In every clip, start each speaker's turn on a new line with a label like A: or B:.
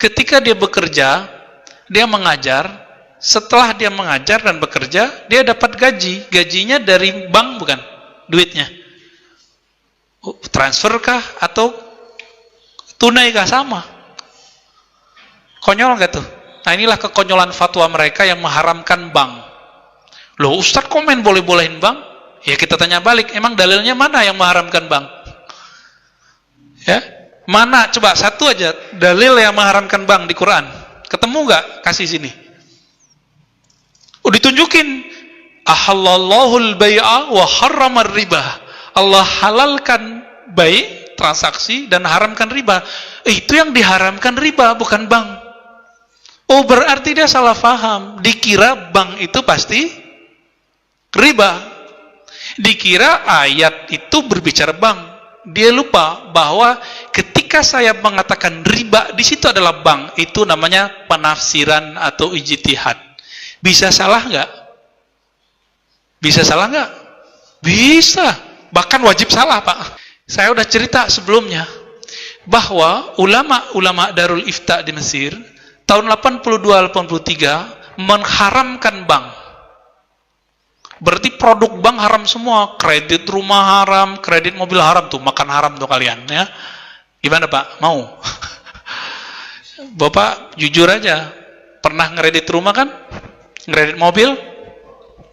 A: Ketika dia bekerja, dia mengajar, setelah dia mengajar dan bekerja, dia dapat gaji. Gajinya dari bank bukan? Duitnya. Transfer kah? Atau tunai kah? Sama. Konyol nggak tuh? Nah, inilah kekonyolan fatwa mereka yang mengharamkan bank. Loh, Ustadz komen boleh-bolehin bank? Ya kita tanya balik, emang dalilnya mana yang mengharamkan bank? Ya, mana? Coba satu aja dalil yang mengharamkan bank di Quran. Ketemu nggak? Kasih sini. Ditunjukin. Ahallallahul bai'a wa harramar riba. Allah halalkan bai, transaksi, dan haramkan riba. Itu yang diharamkan riba, bukan bank. Oh, berarti dia salah faham. Dikira bank itu pasti riba. Dikira ayat itu berbicara bank. Dia lupa bahwa ketika saya mengatakan riba, di situ adalah bank. Itu namanya penafsiran atau ijtihad. Bisa salah nggak? Bisa salah nggak? Bisa. Bahkan wajib salah, Pak. Saya udah cerita sebelumnya bahwa ulama Darul Ifta di Mesir tahun 82-83 mengharamkan bank. Berarti produk bank haram semua. Kredit rumah haram, kredit mobil haram. Tuh, makan haram tuh kalian, ya. Gimana, Pak? Mau? Bapak jujur aja. Pernah ngeredit rumah kan? Ngeredit mobil?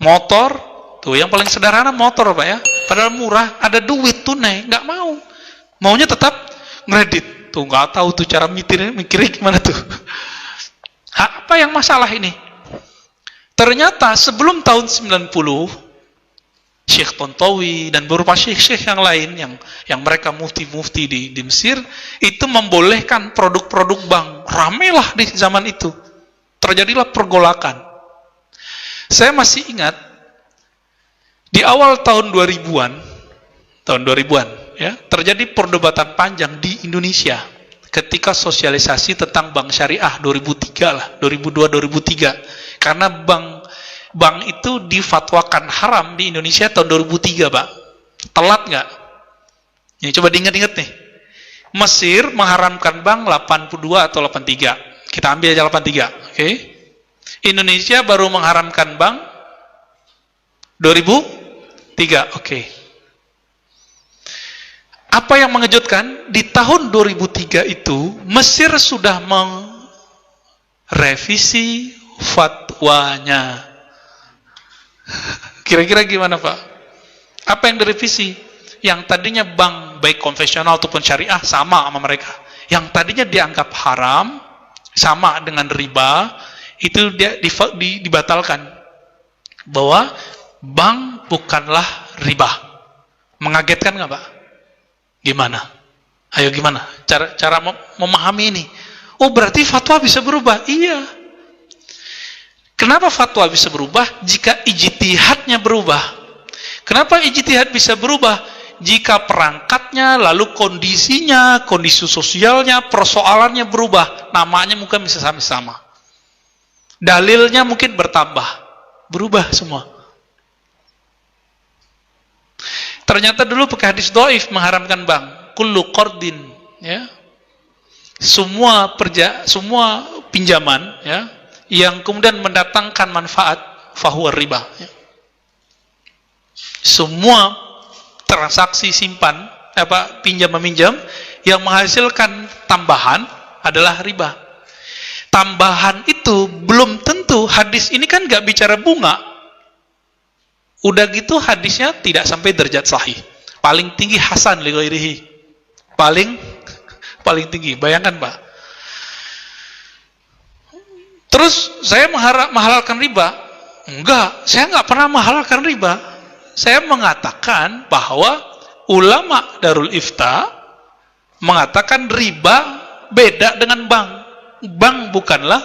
A: Motor? Tuh, yang paling sederhana motor, Pak, ya. Padahal murah, ada duit tunai, nggak mau. Maunya tetap ngeredit. Tuh, nggak tahu tuh cara mikirnya gimana tuh. Apa yang masalah ini? Ternyata sebelum tahun 90, Syekh Tontowi dan beberapa syekh-syekh yang lain yang mereka mufti-mufti di Mesir itu membolehkan produk-produk bank. Ramailah di zaman itu. Terjadilah pergolakan. Saya masih ingat di awal tahun 2000-an, ya, terjadi perdebatan panjang di Indonesia ketika sosialisasi tentang bank syariah 2003 lah, 2002-2003. Karena bank itu difatwakan haram di Indonesia tahun 2003, Pak. Telat nggak? Ya, coba diingat-ingat nih. Mesir mengharamkan bank 82 atau 83. Kita ambil aja 83, oke? Indonesia baru mengharamkan bank 2003, oke. Apa yang mengejutkan? Di tahun 2003 itu, Mesir sudah merevisi fatwanya. Kira-kira gimana, Pak? Apa yang direvisi? Yang tadinya bank, baik konvensional ataupun syariah, sama mereka. Yang tadinya dianggap haram, sama dengan riba, itu dia dibatalkan. Bahwa bank bukanlah riba. Mengagetkan nggak, Pak? Gimana? Ayo gimana? Cara memahami ini. Oh, berarti fatwa bisa berubah? Iya. Kenapa fatwa bisa berubah? Jika ijtihadnya berubah. Kenapa ijtihad bisa berubah? Jika perangkatnya, lalu kondisinya, kondisi sosialnya, persoalannya berubah. Namanya mungkin bisa sama-sama. Dalilnya mungkin bertambah. Berubah semua. Ternyata dulu pakai hadis dhaif mengharamkan bank. Kullu qardin, ya. Semua pinjaman, ya, yang kemudian mendatangkan manfaat, fahuwa riba, ya. Semua transaksi pinjam meminjam yang menghasilkan tambahan adalah riba. Tambahan itu belum tentu, hadis ini kan nggak bicara bunga. Udah gitu hadisnya tidak sampai derajat sahih. Paling tinggi hasan li ghairihi. Paling tinggi. Bayangkan, Pak. Terus saya menghalalkan riba? Enggak, saya nggak pernah menghalalkan riba. Saya mengatakan bahwa ulama Darul Ifta mengatakan riba beda dengan bank. Bank bukanlah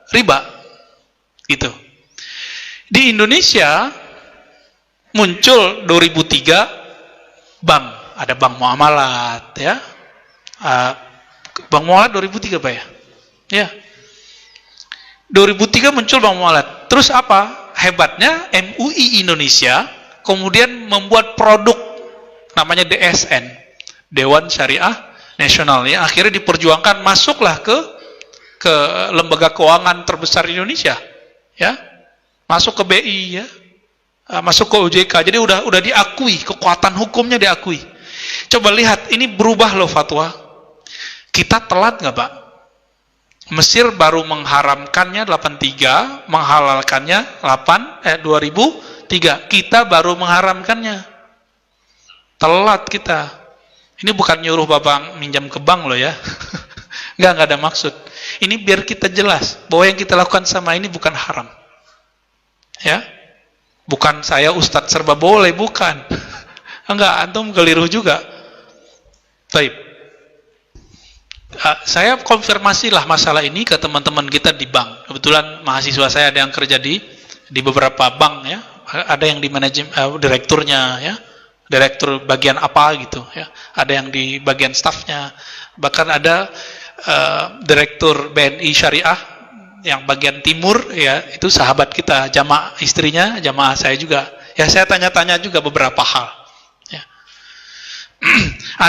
A: riba. Gitu. Di Indonesia muncul 2003 bank, ada bank muamalat, ya. Bank muamalat 2003, Pak, ya. Ya. 2003 muncul bank muamalat. Terus apa? Hebatnya MUI Indonesia kemudian membuat produk namanya DSN, Dewan Syariah Nasional, ya. Akhirnya diperjuangkan, masuklah ke ke lembaga keuangan terbesar di Indonesia, ya, masuk ke BI, ya, masuk ke OJK. Jadi udah diakui, kekuatan hukumnya diakui. Coba lihat, ini berubah loh fatwa. Kita telat nggak, Pak? Mesir baru mengharamkannya 83, menghalalkannya 2003. Kita baru mengharamkannya. Telat kita. Ini bukan nyuruh Bapak minjam ke bank loh ya. Nggak ada maksud. Ini biar kita jelas bahwa yang kita lakukan sama ini bukan haram. Ya. Bukan saya Ustadz serba boleh, bukan. Enggak, antum keliru juga. Baik. Saya konfirmasilah masalah ini ke teman-teman kita di bank. Kebetulan mahasiswa saya ada yang kerja di beberapa bank, ya. Ada yang di manajemen, direkturnya, ya. Direktur bagian apa gitu, ya. Ada yang di bagian stafnya. Bahkan ada direktur BNI Syariah yang bagian timur, ya, itu sahabat kita, jamaah istrinya, jamaah saya juga. Ya, saya tanya-tanya juga beberapa hal. Ya.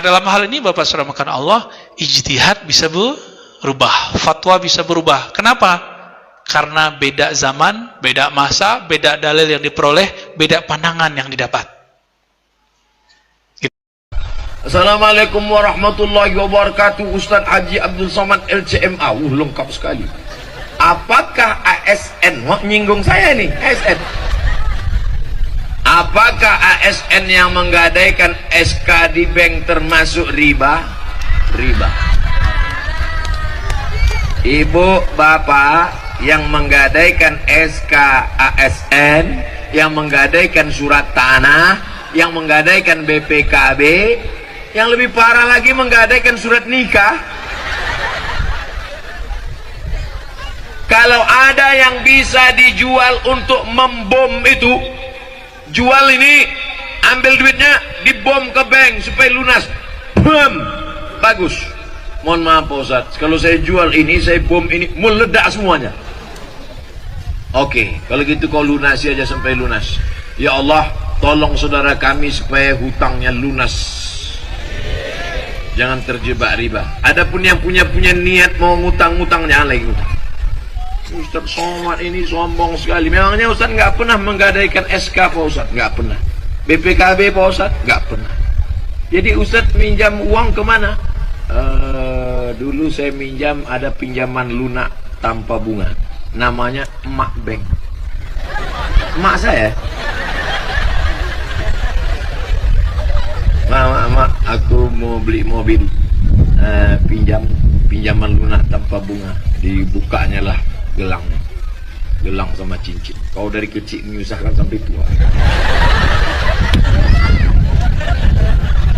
A: Dalam hal ini Bapak Saudara makan Allah, ijtihad bisa berubah, fatwa bisa berubah. Kenapa? Karena beda zaman, beda masa, beda dalil yang diperoleh, beda pandangan yang didapat.
B: Assalamualaikum warahmatullahi wabarakatuh. Ustaz Haji Abdul Somad LCMA. Lengkap sekali. Apakah ASN? Mau nyinggung saya nih, ASN. Apakah ASN yang menggadaikan SK di bank termasuk riba? Riba. Ibu, bapak yang menggadaikan SK ASN, yang menggadaikan surat tanah, yang menggadaikan BPKB, yang lebih parah lagi menggadaikan surat nikah. Kalau ada yang bisa dijual untuk membom itu, jual ini, ambil duitnya, dibom ke bank supaya lunas. Bom, bagus. Mohon maaf Pak Ustadz, kalau saya jual ini, saya bom ini, meledak semuanya. Oke, kalau gitu kau lunasi aja sampai lunas. Ya Allah, tolong saudara kami supaya hutangnya lunas. Jangan terjebak riba. Adapun yang punya niat mau ngutang-ngutang, jangan lagi ngutang. Ustaz Somad ini sombong sekali. Memangnya Ustaz nggak pernah menggadaikan SK Pak Ustaz? Nggak pernah. BPKB Pak Ustaz? Nggak pernah. Jadi Ustaz minjam uang kemana? Dulu saya minjam, ada pinjaman lunak tanpa bunga. Namanya Emak Bank. Emak saya. Mak, aku mau beli mobil, pinjaman lunak tanpa bunga. Dibukanya lah gelang sama cincin. Kau dari kecil menyusahkan sampai tua.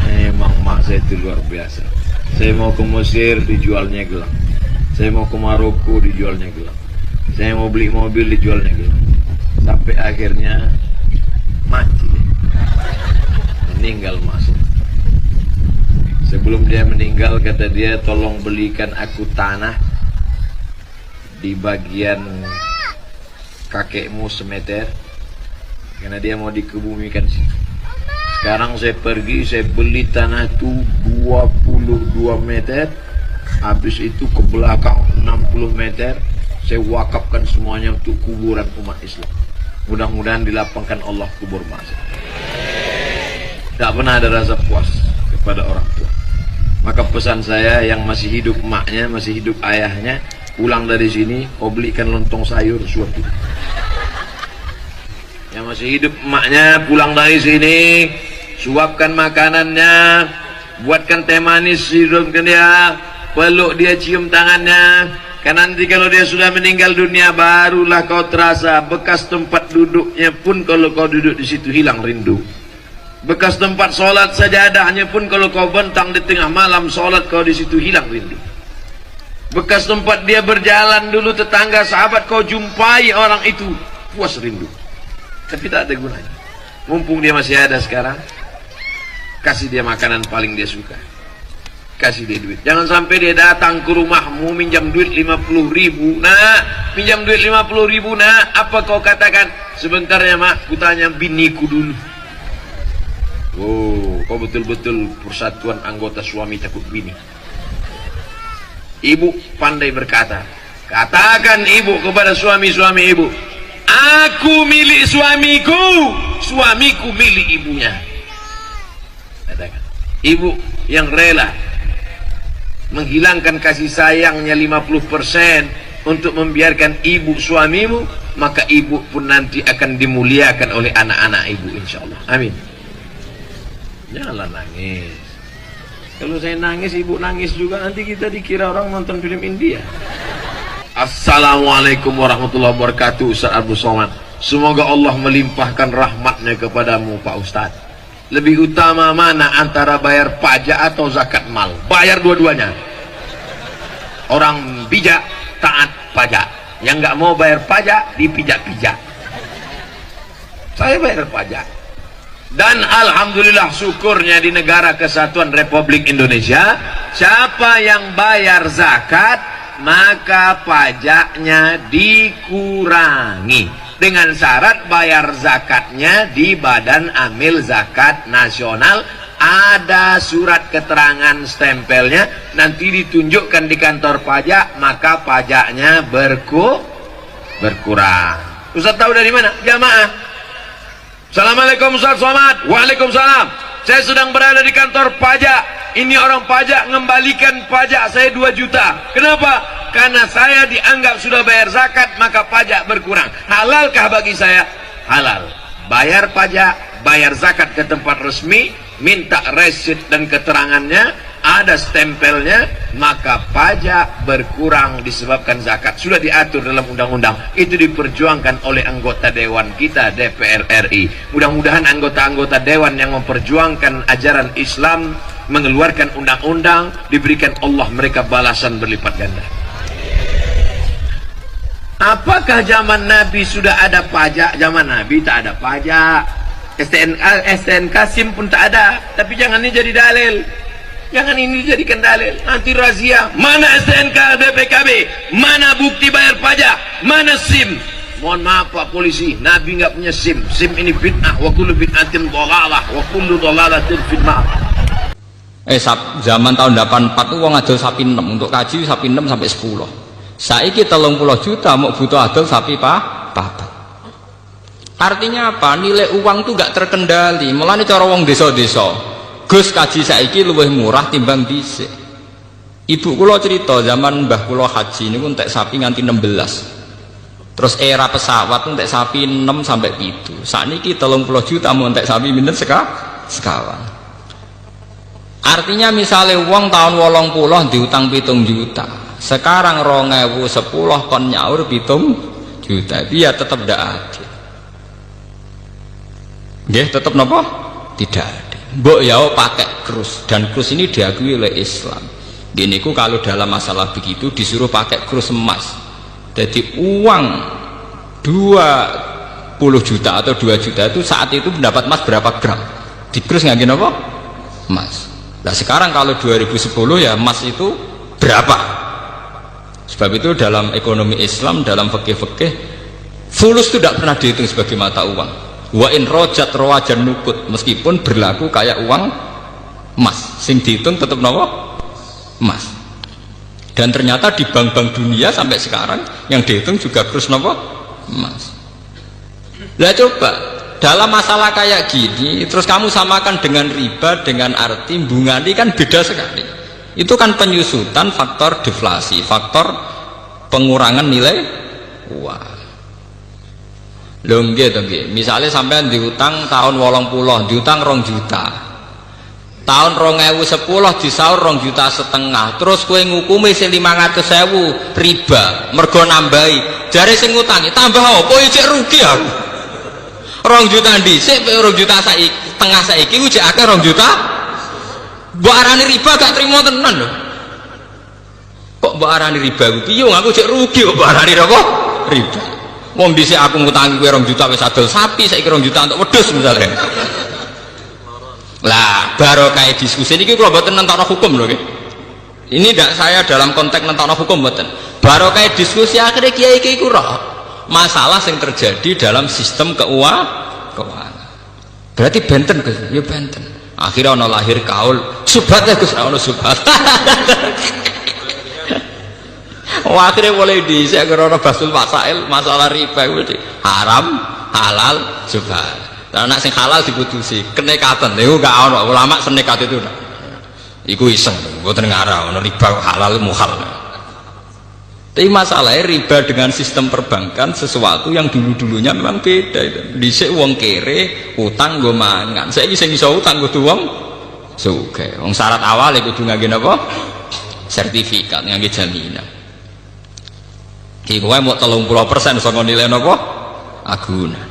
B: Emang mak saya itu luar biasa. Saya mau ke Mesir, dijualnya gelang. Saya mau ke Maroko, dijualnya gelang. Saya mau beli mobil, dijualnya gelang. Sampai akhirnya mati. Meninggal masuk. Sebelum dia meninggal, kata dia, tolong belikan aku tanah di bagian kakekmu semeter, karena dia mau dikebumikan sini. Sekarang saya pergi, saya beli tanah itu 22 meter, habis itu ke belakang 60 meter, saya wakafkan semuanya untuk kuburan umat Islam. Mudah-mudahan dilapangkan Allah kubur masa. Tak pernah ada rasa puas kepada orang tua. Maka pesan saya, yang masih hidup emaknya, masih hidup ayahnya, pulang dari sini, kau belikan lontong sayur suatu. Yang masih hidup emaknya, pulang dari sini, suapkan makanannya, buatkan teh manis, hidupkan dia, peluk dia, cium tangannya. Karena nanti kalau dia sudah meninggal dunia, barulah kau terasa bekas tempat duduknya pun, kalau kau duduk di situ hilang rindu. Bekas tempat sholat sajadahnya pun, kalau kau bentang di tengah malam sholat, kau di situ hilang rindu. Bekas tempat dia berjalan dulu, tetangga sahabat kau jumpai orang itu, puas rindu. Tapi tak ada gunanya. Mumpung dia masih ada sekarang, kasih dia makanan paling dia suka, kasih dia duit. Jangan sampai dia datang ke rumahmu minjam duit 50.000. Nak, pinjam duit 50.000 nak. Apa kau katakan? Sebentar ya mak, kutanya biniku dulu. Oh, kau betul-betul persatuan anggota suami takut bini. Ibu pandai berkata, Katakan ibu kepada suami-suami ibu, aku milik suamiku, suamiku milik ibunya. Katakan. Ibu yang rela menghilangkan kasih sayangnya 50% untuk membiarkan ibu suamimu, maka ibu pun nanti akan dimuliakan oleh anak-anak ibu, insyaallah. Amin. Janganlah nangis. Kalau saya nangis, ibu nangis juga, nanti kita dikira orang nonton film India. Assalamualaikum warahmatullahi wabarakatuh. Ustaz Abu Somad, semoga Allah melimpahkan rahmatnya kepadamu Pak Ustaz. Lebih utama mana antara bayar pajak atau zakat mal? Bayar dua-duanya. Orang bijak taat pajak, yang nggak mau bayar pajak dipijak-pijak. Saya bayar pajak, dan alhamdulillah syukurnya di negara kesatuan Republik Indonesia, siapa yang bayar zakat maka pajaknya dikurangi, dengan syarat bayar zakatnya di Badan Amil Zakat Nasional. Ada surat keterangan stempelnya, nanti ditunjukkan di kantor pajak, maka pajaknya berkurang. Ustaz tahu dari mana? Jamaah. Assalamualaikum Ustaz Somad. Waalaikumsalam. Saya sedang berada di kantor pajak. Ini orang pajak ngembalikan pajak saya 2 juta. Kenapa? Karena saya dianggap sudah bayar zakat, maka pajak berkurang. Halalkah bagi saya? Halal. Bayar pajak, bayar zakat ke tempat resmi, minta resit dan keterangannya, ada stempelnya, maka pajak berkurang disebabkan zakat. Sudah diatur dalam undang-undang. Itu diperjuangkan oleh anggota dewan kita, DPR RI. Mudah-mudahan anggota-anggota dewan yang memperjuangkan ajaran Islam, mengeluarkan undang-undang, diberikan Allah mereka balasan berlipat ganda. Apakah zaman Nabi sudah ada pajak? Zaman Nabi tak ada pajak. STNK SIM pun tak ada. Tapi jangan ini jadi dalil. Jangan ini dijadikan dalil. Nanti razia. Mana STNK BPKB? Mana bukti bayar pajak? Mana SIM? Mohon maaf Pak Polisi, Nabi nggak punya SIM. SIM ini bid'ah. Wa kullu bid'atin dhalalah. Wa kullu dhalalatin fitnah.
C: Zaman tahun 84 itu wong adol sapi 6, untuk kaji sapi 6 sampai 10. Saiki 30 juta mau butuh adol sapi papat. Artinya apa? Nilai uang itu gak terkendali. Mulane cara wong desa-desa, Gus kaji saiki luwih murah timbang dhisik. Ibu kula cerita zaman mbah kula haji niku entek sapi nganti 16. Terus era pesawat entek sapi 6 sampai 7. Sakniki 30 juta mau entek sapi pinten sekawan. Artinya misalnya uang tahun 80 diutang 7 juta. Sekarang 2010 kon nyaur 7 juta. Dia tetap tidak adil. Dia tetap nopo? Tidak adil. Mbok ya pakai krus, dan krus ini diakui oleh Islam. Gini ku kalau dalam masalah begitu disuruh pakai krus emas. Jadi uang 20 juta atau 2 juta itu saat itu mendapat emas berapa gram? Di krus nggak gini apa? Emas. Nah sekarang kalau 2010 ya emas itu berapa? Sebab itu dalam ekonomi Islam, dalam fikih-fikih, fulus itu tidak pernah dihitung sebagai mata uang. Wa in rojat rawajan nukut, meskipun berlaku kayak uang emas, sing dihitung tetap nawa emas. Dan ternyata di bank-bank dunia sampai sekarang yang dihitung juga terus nawa emas. Lah coba dalam masalah kayak gini, terus kamu samakan dengan riba, dengan arti bungani kan beda sekali. Itu kan penyusutan faktor deflasi, faktor pengurangan nilai uang. Lho nggih to nggih. Misale sampean diutang tahun 80, diutang 2 juta. Tahun 2010 disaur 2,5 juta. Terus kowe ngukumi sing 500.000 riba, mergo nambahi. Jare sing ngutangi tambah apa cek rugi aku. 2 juta dhisik, 2 juta saiki, tengah saiki ku cek akeh 2 juta. Mbok arani riba gak trimo tenan lho. Kok mbok arani riba ku piye? Aku cek rugi kok mbok arani apa? Riba. Wong dhisik aku ngutangi kowe 2 juta wis adol sapi, saiki 2 juta untuk wedhus misalnya. Lah, barokah diskusi niki kula mboten nentokno hukum lho nggih. Ini ndak saya dalam konteks nentokno hukum mboten. Barokah diskusi akhirnya kiai-kiai ku roh masalah yang terjadi dalam sistem keuangan. Berarti benten Gus, ya benten. Akhirnya ono lahir kaul subhat ya Gus, ono subhat. Wah, akhirnya mulai dhisik karena basul masail masalah riba itu haram, halal, subhan. Lah nek sing halal diputusi, kenekatan. Lha gak ono ulama senekat itu. Iku iseng, mboten ngarah ono riba halal muhal. Tapi masalahnya riba dengan sistem perbankan sesuatu yang dulu-dulunya memang beda itu. Dhisik wong kere utang nggo mangan. Saiki sing iso utang kudu wong sugih. Wong syarat awal kudu ngangge napa? Sertifikat ngangge jaminan. Ki kowe mau 30% saka nilai napa? Agunan.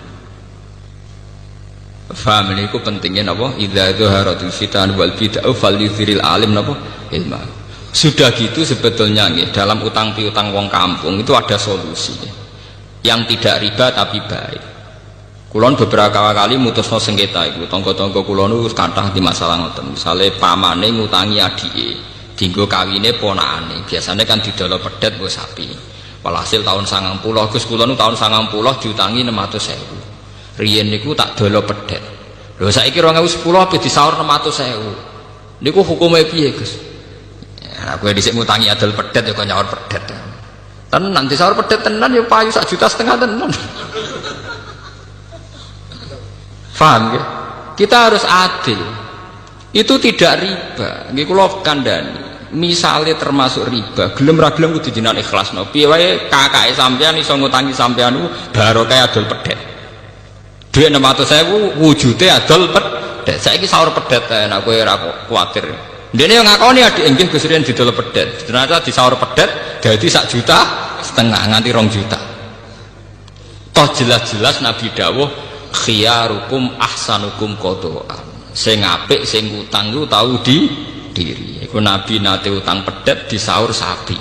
C: Faham ini ku pentingnya napa? Idza dzaharatul fitan wal bid'ah falyuziril alim napa? Ilmu. Sudah gitu sebetulnya nih, dalam utang piutang wong kampung itu ada solusi yang tidak riba tapi baik. Kulon beberapa kali mutusno sengketa itu, tonggo-tonggo kulon itu kathah di masalah ngoten. Misale pamane ngutangi adike, dinggo kawine ponakane. Biasanya kan didolo pedet nggo sapi. Walhasil tahun 90, Gus kulon tahun 90 diutangi 600.000. Riyen niku tak dolo pedet. Lho saiki 2010 ape disaur 600.000. Niku hukume piye, Gus? Nah, gue disik ngutangi adol pedet ya kok nyaur pedet. Tenan disaur pedet tenan ya payu 1,5 juta tenan. Paham ya? Kita harus adil. Itu tidak riba. Nggih kula kandhani. Misale termasuk riba, gelem ra gelem kudu jenengan ikhlasno. Piye wae kakake sampean iso ngutangi sampean niku barokah adol pedet. Dhuwit 600.000 wujude adol pedet. Saiki saur pedet nek kowe ora kuwatir. Dene yang ngakoni adik enggih Gus Riyen didol pedet. Ternyata disaur pedet dadi 1,5 juta nganti 2 juta. Toh jelas-jelas Nabi dawuh khiyarukum ahsanukum qada'an. Sing apik sing utang ku tau diri. Iku Nabi nate utang pedet disaur sapi.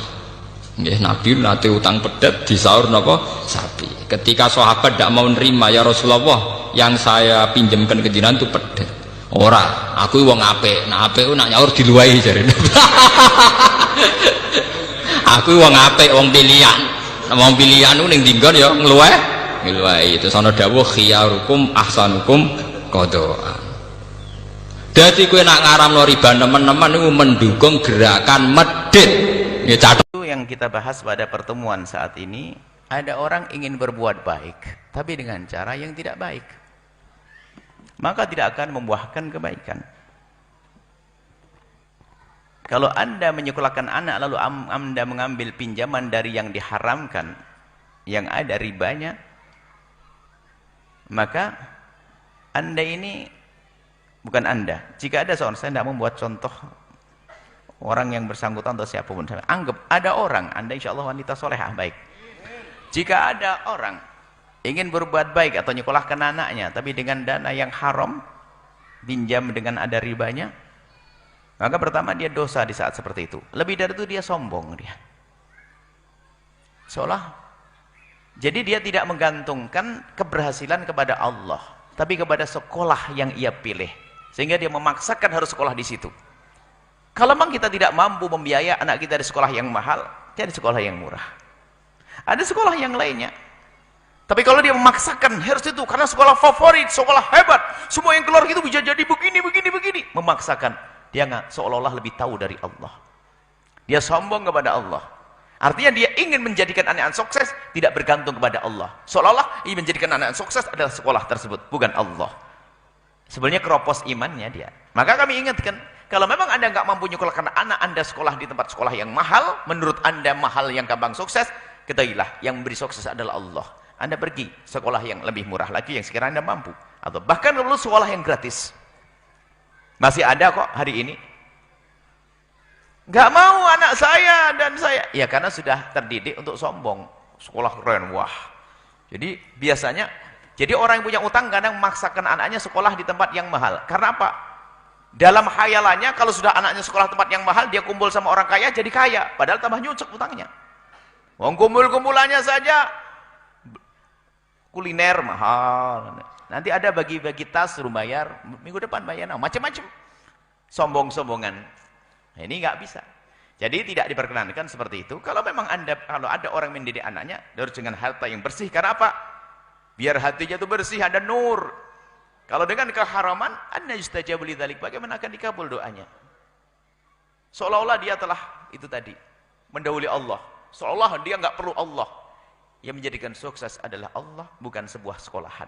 C: Nggih, Nabi nate utang pedet disaur napa? Sapi. Ketika sahabat tidak mau nerima, ya Rasulullah, yang saya pinjamkan ke jenengan itu pedet. Ora, aku wong apik. Nah apik ku nak nyaur diluwahi jarene. Aku wong apik, wong pilihan. Wong pilihan ku ning dinggon ya ngluwahi. Itu sono dawuh khiyarukum ahsanukum qada'an. Dadi kowe nak ngaramno riba nemen-nemen niku mendukung gerakan medhit. Ya
D: Itu yang kita bahas pada pertemuan saat ini. Ada orang ingin berbuat baik, tapi dengan cara yang tidak baik, maka tidak akan membuahkan kebaikan. Kalau Anda menyekolahkan anak lalu Anda mengambil pinjaman dari yang diharamkan, yang ada ribanya, maka Anda ini, bukan Anda, jika ada seorang, saya tidak membuat contoh orang yang bersangkutan atau siapapun, anggap ada orang, Anda insya Allah wanita solehah, baik. Jika ada orang ingin berbuat baik atau nyekolahkan anaknya tapi dengan dana yang haram, pinjam dengan ada ribanya, maka pertama dia dosa di saat seperti itu. Lebih dari itu dia sombong dia. Seolah jadi dia tidak menggantungkan keberhasilan kepada Allah, tapi kepada sekolah yang ia pilih. Sehingga dia memaksakan harus sekolah di situ. Kalau memang kita tidak mampu membiayai anak kita di sekolah yang mahal, cari sekolah yang murah. Ada sekolah yang lainnya. Tapi kalau dia memaksakan harus itu karena sekolah favorit, sekolah hebat, semua yang keluar itu bisa jadi begini, memaksakan, dia nggak seolah-olah lebih tahu dari Allah. Dia sombong kepada Allah. Artinya dia ingin menjadikan anak sukses tidak bergantung kepada Allah. Seolah-olah ingin menjadikan anak sukses adalah sekolah tersebut, bukan Allah. Sebenarnya keropos imannya dia. Maka kami ingatkan, kalau memang Anda nggak mampu nyekolahkan anak Anda sekolah di tempat sekolah yang mahal, menurut Anda mahal yang gampang sukses, ketahuilah yang memberi sukses adalah Allah. Anda pergi sekolah yang lebih murah lagi yang sekiranya Anda mampu, atau bahkan lulus sekolah yang gratis. Masih ada kok hari ini. Nggak mau anak saya dan saya, ya karena sudah terdidik untuk sombong. Sekolah keren, wah. Jadi biasanya, jadi orang yang punya utang kadang memaksakan anaknya sekolah di tempat yang mahal. Karena apa? Dalam khayalannya kalau sudah anaknya sekolah tempat yang mahal, dia kumpul sama orang kaya jadi kaya, padahal tambah nyucuk utangnya. Wong kumpul-kumpulannya saja kuliner mahal. Nanti ada bagi-bagi tas suruh bayar, minggu depan bayar, macam-macam. Sombong-sombongan. Nah, ini nggak bisa. Jadi tidak diperkenankan seperti itu. Kalau memang kalau ada orang mendidik anaknya, harus dengan harta yang bersih. Karena apa? Biar hatinya itu bersih, ada nur. Kalau dengan keharaman, anna yustajabu lidzalik, bagaimana akan dikabul doanya? Seolah-olah dia telah itu tadi mendahului Allah. seolah dia nggak perlu Allah. Yang menjadikan sukses adalah Allah, bukan sebuah sekolahan.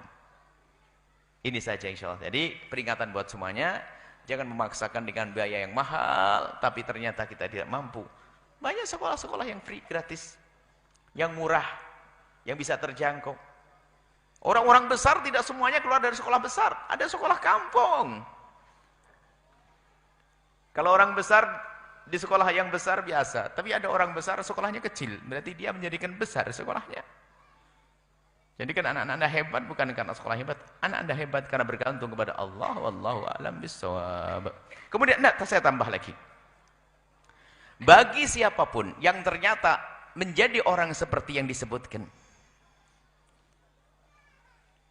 D: Ini saja insya Allah. Jadi peringatan buat semuanya, jangan memaksakan dengan biaya yang mahal, tapi ternyata kita tidak mampu. Banyak sekolah-sekolah yang free, gratis, yang murah, yang bisa terjangkau. Orang-orang besar tidak semuanya keluar dari sekolah besar, ada sekolah kampung. Kalau orang besar di sekolah yang besar biasa, tapi ada orang besar sekolahnya kecil, berarti dia menjadikan besar sekolahnya. Jadi kan anak-anak Anda hebat bukan karena sekolah hebat, anak Anda hebat karena bergantung kepada Allah. Wallahu a'lam bishawab. Kemudian saya tambah lagi. Bagi siapapun yang ternyata menjadi orang seperti yang disebutkan,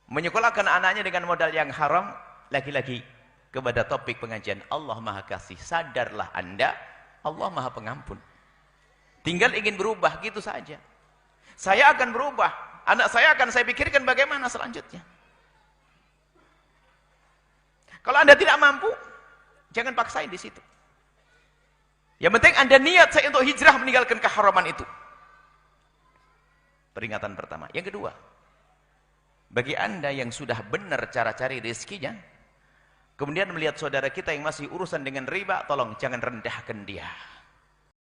D: menyekolahkan anaknya dengan modal yang haram, lagi-lagi kepada topik pengajian Allah Maha Kasih, sadarlah Anda, Allah Maha Pengampun. Tinggal ingin berubah gitu saja. Saya akan berubah, anak saya akan saya pikirkan bagaimana selanjutnya. Kalau Anda tidak mampu, jangan paksain di situ. Yang penting Anda niat saya untuk hijrah meninggalkan keharaman itu. Peringatan pertama. Yang kedua, bagi Anda yang sudah benar cara cari rezekinya, kemudian melihat saudara kita yang masih urusan dengan riba, tolong jangan rendahkan dia.